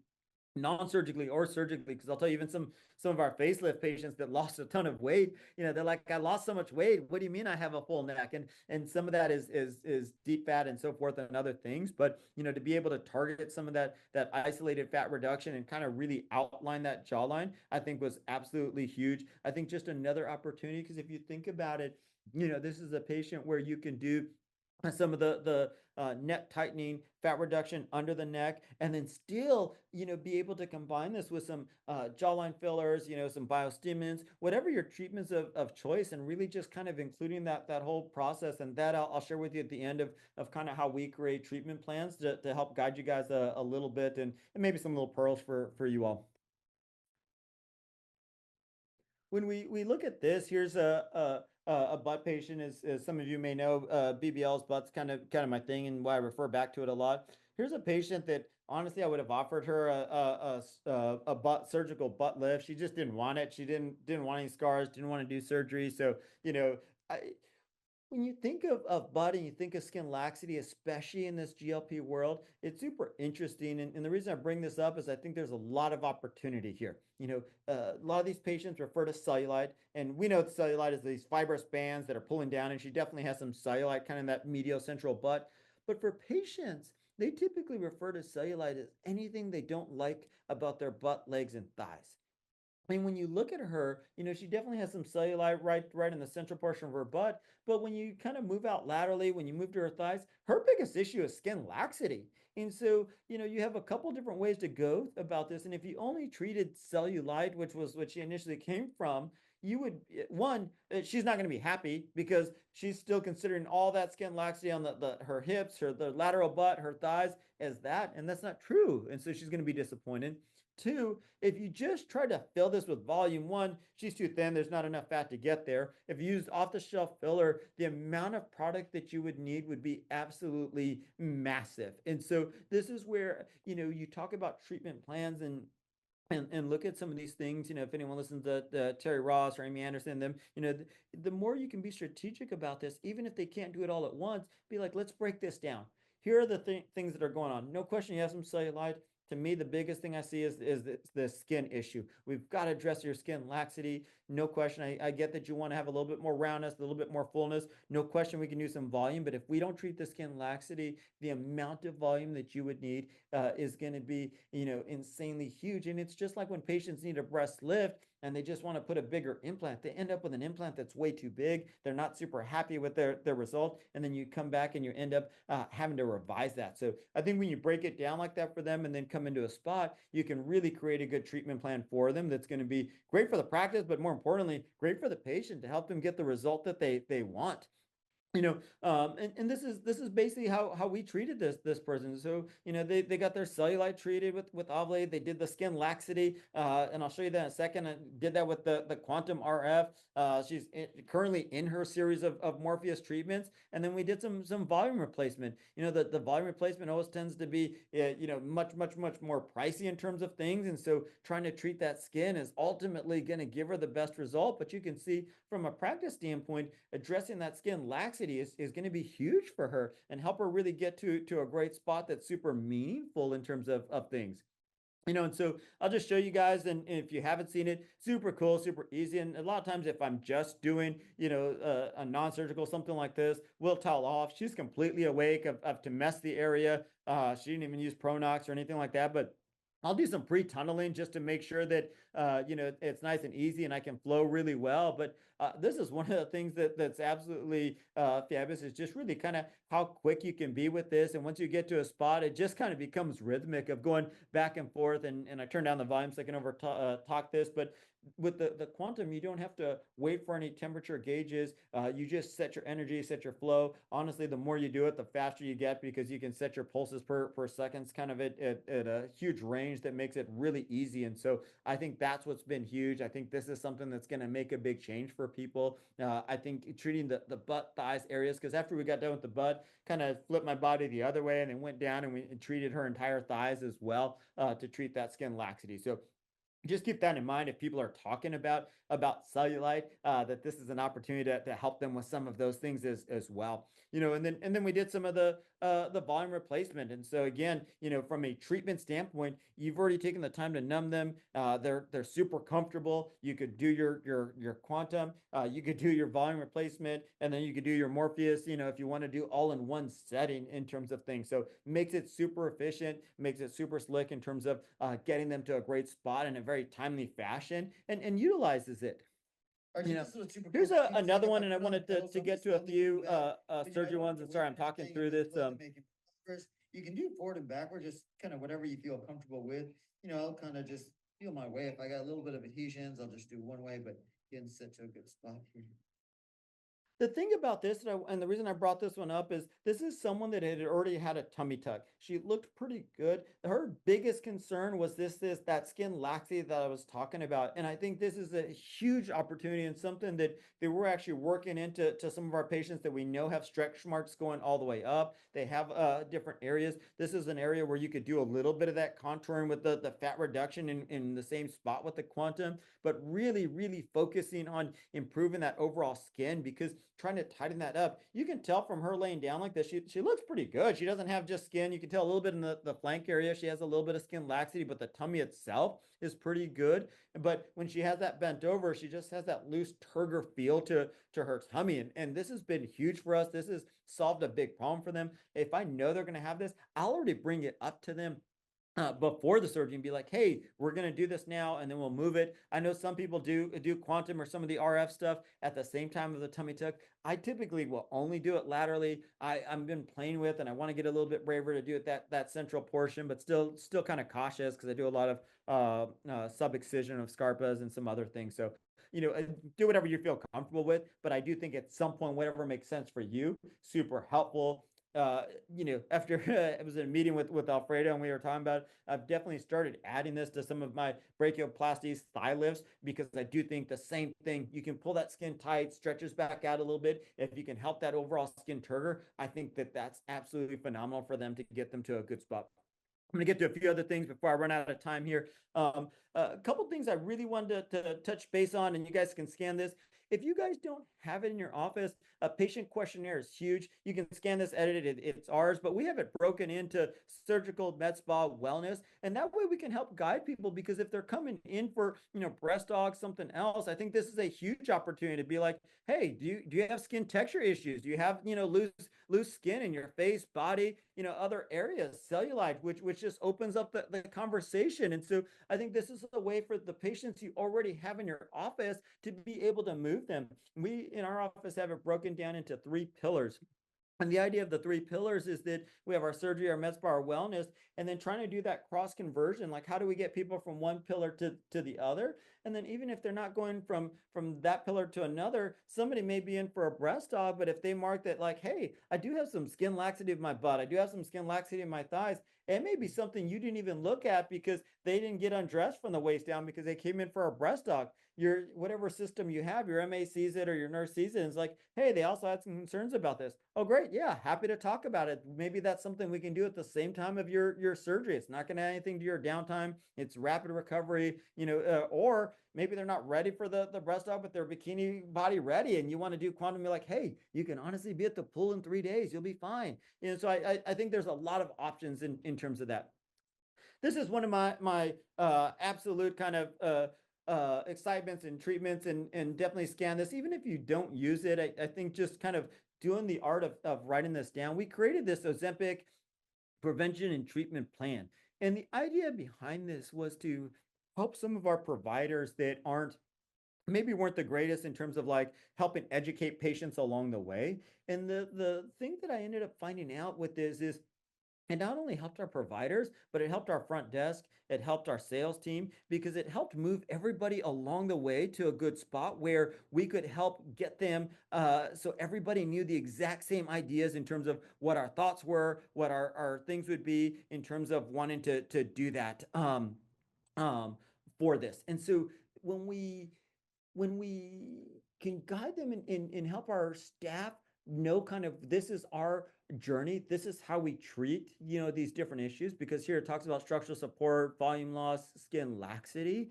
non-surgically or surgically, because I'll tell you, even some of our facelift patients that lost a ton of weight, they're like, I lost so much weight, what do you mean I have a full neck? And some of that is deep fat and so forth and other things. But to be able to target some of that isolated fat reduction and kind of really outline that jawline, I think was absolutely huge. I think just another opportunity, because if you think about it, this is a patient where you can do some of the neck tightening, fat reduction under the neck, and then still, be able to combine this with some jawline fillers, some biostimulants, whatever your treatments of choice, and really just kind of including that whole process. And that I'll share with you at the end of kind of how we create treatment plans to help guide you guys a little bit, and maybe some little pearls for you all. When we look at this, here's a butt patient, as some of you may know, BBL's butt's kind of my thing, and why I refer back to it a lot. Here's a patient that honestly I would have offered her a butt surgical butt lift. She just didn't want it. She didn't want any scars, didn't want to do surgery. So I when you think of butt and you think of skin laxity, especially in this GLP world, it's super interesting. And the reason I bring this up is I think there's a lot of opportunity here. A lot of these patients refer to cellulite, and we know cellulite is these fibrous bands that are pulling down, and she definitely has some cellulite kind of in that medial central butt. But for patients they typically refer to cellulite as anything they don't like about their butt, legs, and thighs. I mean, when you look at her, she definitely has some cellulite right in the central portion of her butt. But when you kind of move out laterally, when you move to her thighs, her biggest issue is skin laxity. And so, you have a couple different ways to go about this. And if you only treated cellulite, which was what she initially came from, you would one, she's not going to be happy because she's still considering all that skin laxity on her hips, the lateral butt, her thighs as that, and that's not true. And so she's going to be disappointed. Two, if you just try to fill this with volume, one, she's too thin. There's not enough fat to get there. If you used off the shelf filler, the amount of product that you would need would be absolutely massive. And so this is where, you talk about treatment plans and look at some of these things. If anyone listens to Terry Ross or Amy Anderson, them, the more you can be strategic about this, even if they can't do it all at once, be like, let's break this down. Here are the things that are going on. No question, you have some cellulite. To me, the biggest thing I see is the skin issue. We've got to address your skin laxity. No question. I get that you want to have a little bit more roundness, a little bit more fullness. No question, we can use some volume. But if we don't treat the skin laxity, the amount of volume that you would need is going to be, insanely huge. And it's just like when patients need a breast lift and they just want to put a bigger implant. They end up with an implant that's way too big. They're not super happy with their result. And then you come back and you end up having to revise that. So I think when you break it down like that for them and then come into a spot, you can really create a good treatment plan for them that's going to be great for the practice, but more importantly, great for the patient to help them get the result that they want. And this is basically how we treated this person. So they got their cellulite treated with Ovulate. They did the skin laxity, and I'll show you that in a second. I did that with the QuantumRF. She's currently in her series of Morpheus treatments, and then we did some volume replacement. The volume replacement always tends to be much more pricey in terms of things, and so trying to treat that skin is ultimately going to give her the best result. But you can see from a practice standpoint, addressing that skin laxity is going to be huge for her and help her really get to a great spot that's super meaningful in terms of things. And so I'll just show you guys, and if you haven't seen it, super cool, super easy. And a lot of times if I'm just doing, a non-surgical, something like this, we'll towel off. She's completely awake of to mess the area. She didn't even use Pronox or anything like that, but I'll do some pre-tunneling just to make sure that it's nice and easy and I can flow really well. But this is one of the things that's absolutely fabulous, is just really kind of how quick you can be with this. And once you get to a spot, it just kind of becomes rhythmic of going back and forth. And I turn down the volume so I can over talk this, but with the quantum, you don't have to wait for any temperature gauges. You just set your energy, set your flow. Honestly, the more you do it, the faster you get, because you can set your pulses per seconds kind of at a huge range that makes it really easy. And so I think that's what's been huge. I think this is something that's going to make a big change for people. I think treating the butt, thighs areas, because after we got done with the butt, kind of flipped my body the other way and then went down and we treated her entire thighs as well to treat that skin laxity. So just keep that in mind if people are talking about cellulite, that this is an opportunity to help them with some of those things as well. And then we did some of the volume replacement. And so again, from a treatment standpoint, you've already taken the time to numb them. They're super comfortable. You could do your quantum, you could do your volume replacement, and then you could do your Morpheus, if you want to do all in one setting in terms of things. So makes it super efficient, makes it super slick in terms of getting them to a great spot in a very timely fashion, and utilizes it. Archie, this is a super Here's cool thing. It's another like if one, I and I put on the wanted pedals, to I'm get just to a telling you few from that. But you surgery don't have ones. to And sorry, wait I'm for talking anything, through and just this. let them make it. First, you can do forward and backward, just kind of whatever you feel comfortable with. I'll kind of just feel my way. If I got a little bit of adhesions, I'll just do one way, but getting set to a good spot here. The thing about this, and the reason I brought this one up, is this is someone that had already had a tummy tuck. She looked pretty good. Her biggest concern was that skin laxity that I was talking about. And I think this is a huge opportunity and something that we're actually working into some of our patients that we know have stretch marks going all the way up. They have different areas. This is an area where you could do a little bit of that contouring with the fat reduction in the same spot with the quantum, but really, really focusing on improving that overall skin, because trying to tighten that up. You can tell from her laying down like this, she looks pretty good. She doesn't have just skin. You can tell a little bit in the flank area. She has a little bit of skin laxity, but the tummy itself is pretty good. But when she has that bent over, she just has that loose turgor feel to her tummy. And this has been huge for us. This has solved a big problem for them. If I know they're going to have this, I'll already bring it up to them before the surgery and be like, hey, we're going to do this now and then we'll move it. I know some people do quantum or some of the RF stuff at the same time of the tummy tuck. I typically will only do it laterally. I've been playing with and I want to get a little bit braver to do it that central portion, but still kind of cautious because I do a lot of sub excision of scarpas and some other things. So do whatever you feel comfortable with, but I do think at some point, whatever makes sense for you, super helpful. After I was in a meeting with Alfredo and we were talking about it, I've definitely started adding this to some of my brachioplasties, thigh lifts, because I do think the same thing. You can pull that skin tight, stretches back out a little bit. If you can help that overall skin turgor, I think that's absolutely phenomenal for them to get them to a good spot. I'm going to get to a few other things before I run out of time here. A couple things I really wanted to touch base on, and you guys can scan this. If you guys don't have it in your office, a patient questionnaire is huge. You can scan this, edit it, it's ours, but we have it broken into surgical, med spa, wellness, and that way we can help guide people because if they're coming in for, breast aug, something else, I think this is a huge opportunity to be like, hey, do you have skin texture issues? Do you have, loose skin in your face, body, other areas, cellulite, which just opens up the conversation. And so I think this is a way for the patients you already have in your office to be able to move them. We in our office have it broken down into 3 pillars. And the idea of the 3 pillars is that we have our surgery, our med spa, our wellness, and then trying to do that cross conversion. Like, how do we get people from one pillar to the other? And then even if they're not going from that pillar to another, somebody may be in for a breast aug, but if they mark that like, hey, I do have some skin laxity in my butt, I do have some skin laxity in my thighs, it may be something you didn't even look at because they didn't get undressed from the waist down because they came in for a breast aug. Your whatever system you have, your MA sees it or your nurse sees it, and it's like, hey, they also had some concerns about this. Oh, great, yeah, happy to talk about it. Maybe that's something we can do at the same time of your surgery. It's not going to add anything to your downtime. It's rapid recovery, or maybe they're not ready for the breast aug, but they're bikini body ready, and you want to do quantum. You're like, hey, you can honestly be at the pool in 3 days. You'll be fine. So I think there's a lot of options in terms of that. This is one of my absolute kind of excitements and treatments, and definitely scan this even if you don't use it. I think just kind of doing the art of writing this down. We created this Ozempic prevention and treatment plan, and the idea behind this was to help some of our providers that weren't the greatest in terms of like helping educate patients along the way. And the thing that I ended up finding out with this is it not only helped our providers, but it helped our front desk. It helped our sales team because it helped move everybody along the way to a good spot where we could help get them so everybody knew the exact same ideas in terms of what our thoughts were, what our things would be in terms of wanting to do that um, for this. And so when we can guide them and help our staff know kind of this is our journey, this is how we treat these different issues, because here it talks about structural support, volume loss, skin laxity.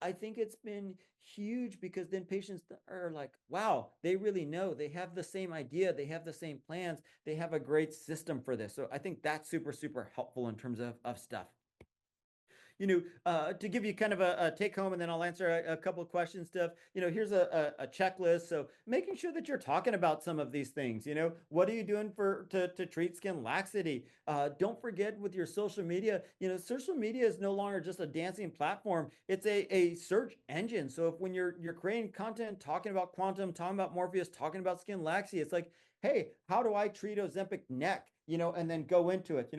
I think it's been huge because then patients are like, wow, they really know, they have the same idea, they have the same plans, they have a great system for this. So I think that's super helpful in terms of stuff. To give you kind of a take home, and then I'll answer a couple of questions, stuff. Here's a checklist. So making sure that you're talking about some of these things. What are you doing to treat skin laxity? Don't forget with your social media. Social media is no longer just a dancing platform. It's a search engine. So if when you're creating content, talking about quantum, talking about Morpheus, talking about skin laxity, it's like, hey, how do I treat Ozempic neck? And then go into it.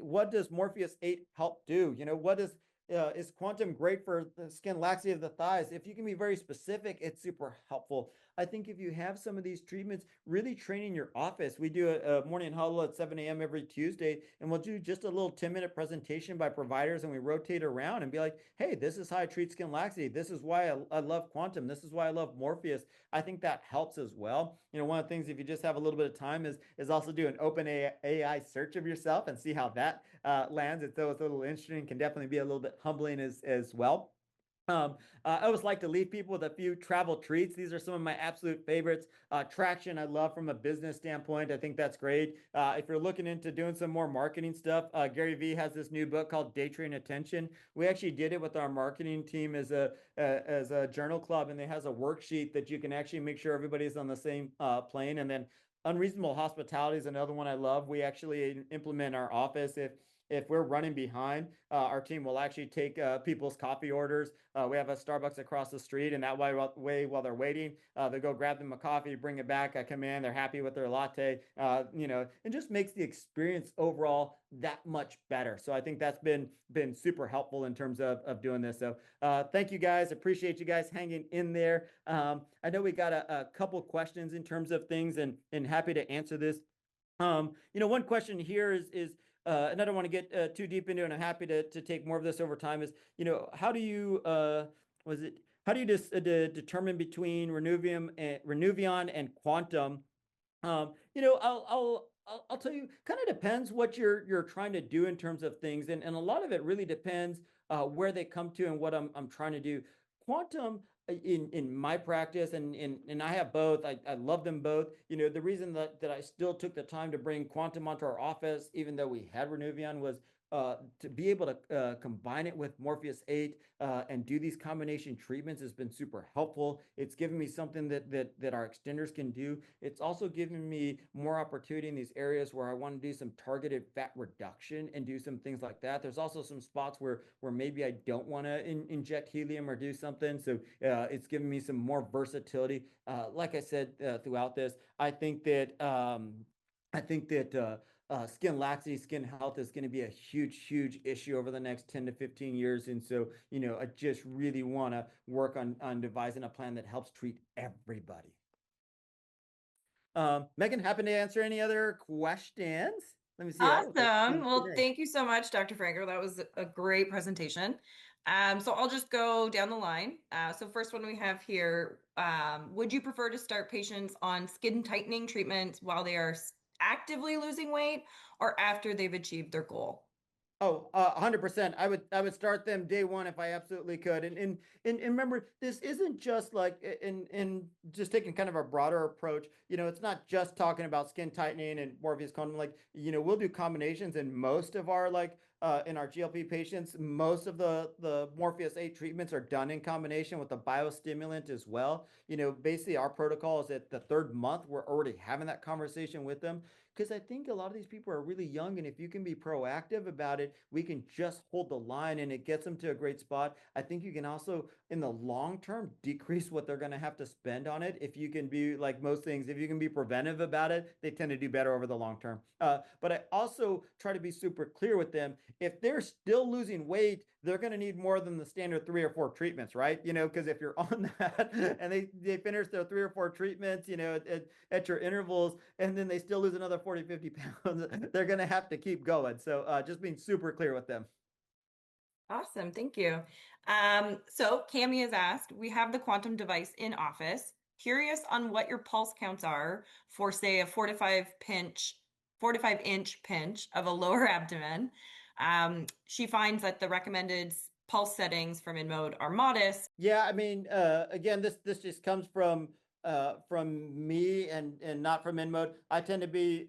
What does Morpheus 8 help do? What is quantum great for the skin laxity of the thighs? If you can be very specific, it's super helpful. I think if you have some of these treatments, really training your office. We do a morning huddle at 7 a.m. every Tuesday, and we'll do just a little 10-minute presentation by providers, and we rotate around and be like, hey, this is how I treat skin laxity. This is why I love quantum. This is why I love Morpheus. I think that helps as well. One of the things, if you just have a little bit of time, is also do an open AI search of yourself and see how that lands. It's a little interesting, can definitely be a little bit humbling as well. I always like to leave people with a few travel treats. These are some of my absolute favorites. Traction, I love from a business standpoint. I think that's great. If you're looking into doing some more marketing stuff, Gary Vee has this new book called Day Trade Attention. We actually did it with our marketing team as a journal club, and it has a worksheet that you can actually make sure everybody's on the same plane. And then unreasonable hospitality is another one I love. We actually implement our office if we're running behind, our team will actually take people's coffee orders. We have a Starbucks across the street, and that way while they're waiting, they go grab them a coffee, bring it back. I come in, they're happy with their latte, and just makes the experience overall that much better. So I think that's been super helpful in terms of doing this. So thank you guys. Appreciate you guys hanging in there. I know we got a couple questions in terms of things, and happy to answer this. One question here is and I don't want to get too deep into it, and I'm happy to take more of this over time, is, how do you, was it, how do you determine between Renuvion and Quantum? I'll tell you, kind of depends what you're trying to do in terms of things, and a lot of it really depends where they come to and what I'm trying to do. Quantum, in my practice, and I have both. I love them both. The reason that I still took the time to bring Quantum onto our office, even though we had Renuvion, was to be able to combine it with Morpheus 8 and do these combination treatments has been super helpful. It's given me something that our extenders can do. It's also given me more opportunity in these areas where I want to do some targeted fat reduction and do some things like that. There's also some spots where maybe I don't want to inject helium or do something. So it's given me some more versatility. Like I said throughout this, I think that skin laxity, skin health is going to be a huge, huge issue over the next 10 to 15 years. And so, I just really want to work on devising a plan that helps treat everybody. Megan, happen to answer any other questions? Let me see. Awesome. Well, thank you so much, Dr. Franco. That was a great presentation. So I'll just go down the line. So first one we have here, would you prefer to start patients on skin tightening treatments while they are actively losing weight or after they've achieved their goal? Oh, 100%. I would start them day one if I absolutely could. And remember, this isn't just like in just taking kind of a broader approach. It's not just talking about skin tightening and Morpheus condom. Like, we'll do combinations in most of our in our GLP patients. Most of the Morpheus 8 treatments are done in combination with a biostimulant as well. Basically our protocol is at the third month, we're already having that conversation with them, because I think a lot of these people are really young, and if you can be proactive about it, we can just hold the line and it gets them to a great spot. I think you can also, in the long term, decrease what they're going to have to spend on it. If you can be, like most things, if you can be preventive about it, they tend to do better over the long term. But I also try to be super clear with them. If they're still losing weight, they're going to need more than the standard 3 or 4 treatments, right? Because if you're on that and they finish their 3 or 4 treatments, at your intervals, and then they still lose another 40, 50 pounds, they're going to have to keep going. So just being super clear with them. Awesome. Thank you. So Cami has asked, we have the quantum device in office. Curious on what your pulse counts are for, say, a 45 inch pinch of a lower abdomen. She finds that the recommended pulse settings from InMode are modest. Yeah, I mean, again, this just comes from me and not from InMode. I tend to be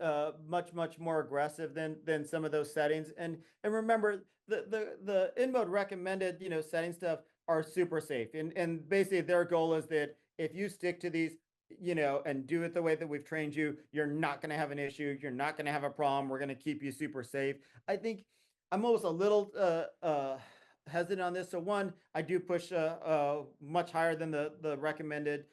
much more aggressive than some of those settings. And remember, the InMode recommended setting stuff are super safe. And basically their goal is that if you stick to these, and do it the way that we've trained you, you're not going to have an issue. You're not going to have a problem. We're going to keep you super safe. I think I'm almost a little hesitant on this. So one, I do push much higher than the recommended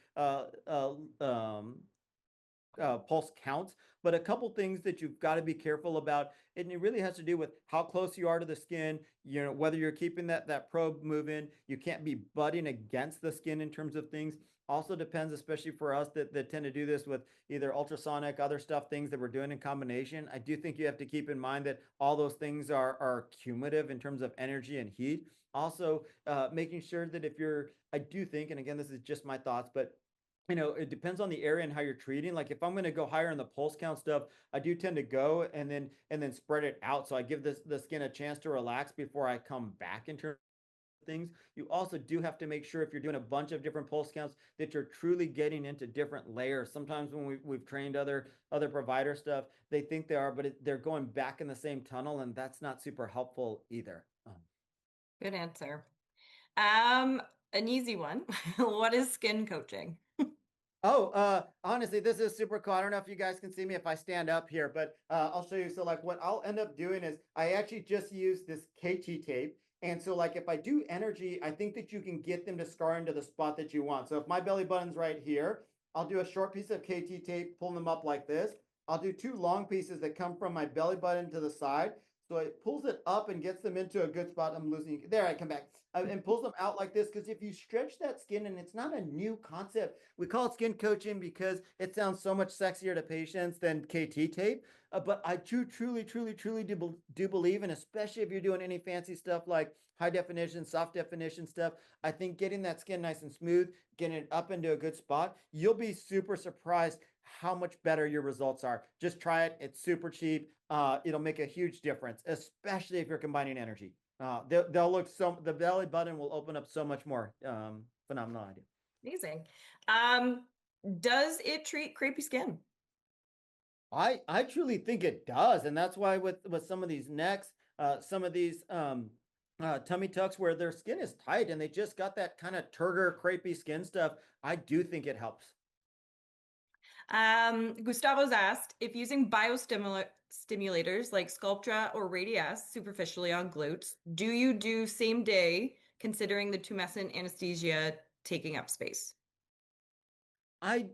pulse counts. But a couple things that you've got to be careful about, and it really has to do with how close you are to the skin, whether you're keeping that probe moving. You can't be butting against the skin in terms of things. Also depends, especially for us that tend to do this with either ultrasonic, other stuff, things that we're doing in combination. I do think you have to keep in mind that all those things are cumulative in terms of energy and heat. Also, making sure that I do think, and again, this is just my thoughts, but it depends on the area and how you're treating. Like if I'm going to go higher in the pulse count stuff, I do tend to go and then spread it out. So I give the skin a chance to relax before I come back in terms things. You also do have to make sure if you're doing a bunch of different pulse counts that you're truly getting into different layers. Sometimes when we've trained other provider stuff, they think they are, but they're going back in the same tunnel, and that's not super helpful either. Good answer. Um, an easy one. What is skin coaching? Oh, honestly, this is super cool. I don't know if you guys can see me if I stand up here, but I'll show you. So like what I'll end up doing is I actually just use this KT tape. And so like if I do energy, I think that you can get them to scar into the spot that you want. So if my belly button's right here, I'll do a short piece of KT tape, pull them up like this. I'll do two long pieces that come from my belly button to the side. So it pulls it up and gets them into a good spot. I'm losing, there I come back. And pulls them out like this, because if you stretch that skin, and it's not a new concept, we call it skin coaching because it sounds so much sexier to patients than KT tape. But I truly do believe, and especially if you're doing any fancy stuff like high definition, soft definition stuff, I think getting that skin nice and smooth, getting it up into a good spot, you'll be super surprised how much better your results are. Just try it. It's super cheap. It'll make a huge difference, especially if you're combining energy. They'll look so, the belly button will open up so much more. Phenomenal idea. Amazing. Um, does it treat crepey skin? I truly think it does, and that's why with some of these necks, some of these tummy tucks where their skin is tight and they just got that kind of turgor crepey skin stuff, I do think it helps. Gustavo's asked if using biostimulators like Sculptra or Radius superficially on glutes, do you do same day considering the tumescent anesthesia taking up space? I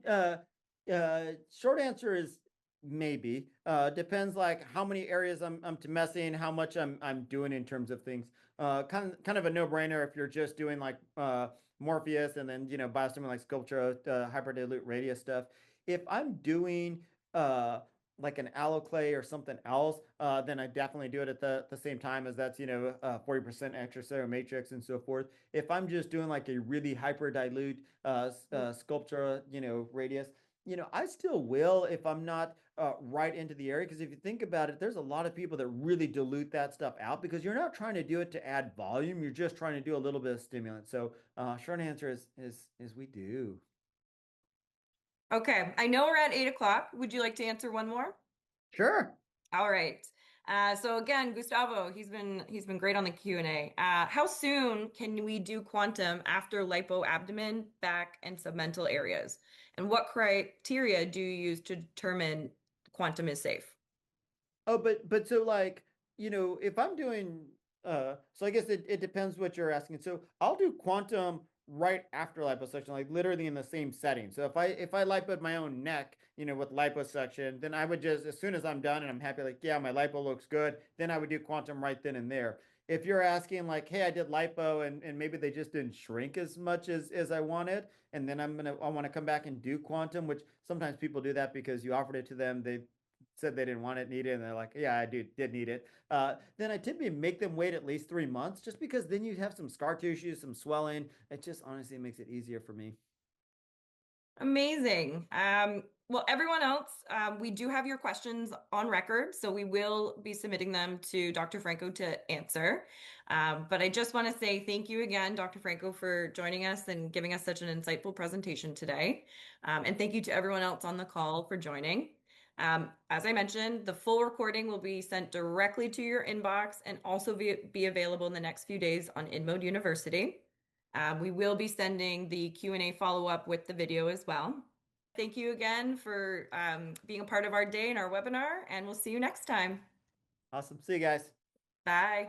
Short answer is maybe. Depends like how many areas I'm to messing, how much I'm doing in terms of things. Kind of a no-brainer if you're just doing like Morpheus and then biostim like Sculptra, hyperdilute radius stuff. If I'm doing like an alloclay or something else, then I definitely do it at the same time, as that's 40% extracellular matrix and so forth. If I'm just doing like a really hyper dilute Sculptra, radius, I still will if I'm not right into the area. Because if you think about it, there's a lot of people that really dilute that stuff out because you're not trying to do it to add volume. You're just trying to do a little bit of stimulant. So short answer is we do. Okay, I know we're at 8 o'clock. Would you like to answer one more? Sure. All right. So again, Gustavo, he's been great on the Q&A. How soon can we do quantum after lipo abdomen, back, and submental areas? And what criteria do you use to determine quantum is safe? Oh, but so like, if I'm doing so I guess it depends what you're asking. So I'll do quantum right after liposuction, like literally in the same setting. So if I lipoed my own neck, with liposuction, then I would just, as soon as I'm done and I'm happy, like, yeah, my lipo looks good, then I would do quantum right then and there. If you're asking like, hey, I did lipo and maybe they just didn't shrink as much as I wanted, and then I want to come back and do quantum, which sometimes people do that because you offered it to them, they said they didn't want it, need it, and they're like, yeah, I did need it. Then I typically make them wait at least 3 months, just because then you have some scar tissue, some swelling. It just honestly makes it easier for me. Amazing. Well, everyone else, we do have your questions on record, so we will be submitting them to Dr. Franco to answer. But I just want to say thank you again, Dr. Franco, for joining us and giving us such an insightful presentation today. And thank you to everyone else on the call for joining. As I mentioned, the full recording will be sent directly to your inbox and also be available in the next few days on InMode University. We will be sending the Q&A follow-up with the video as well. Thank you again for being a part of our day and our webinar, and we'll see you next time. Awesome. See you guys. Bye.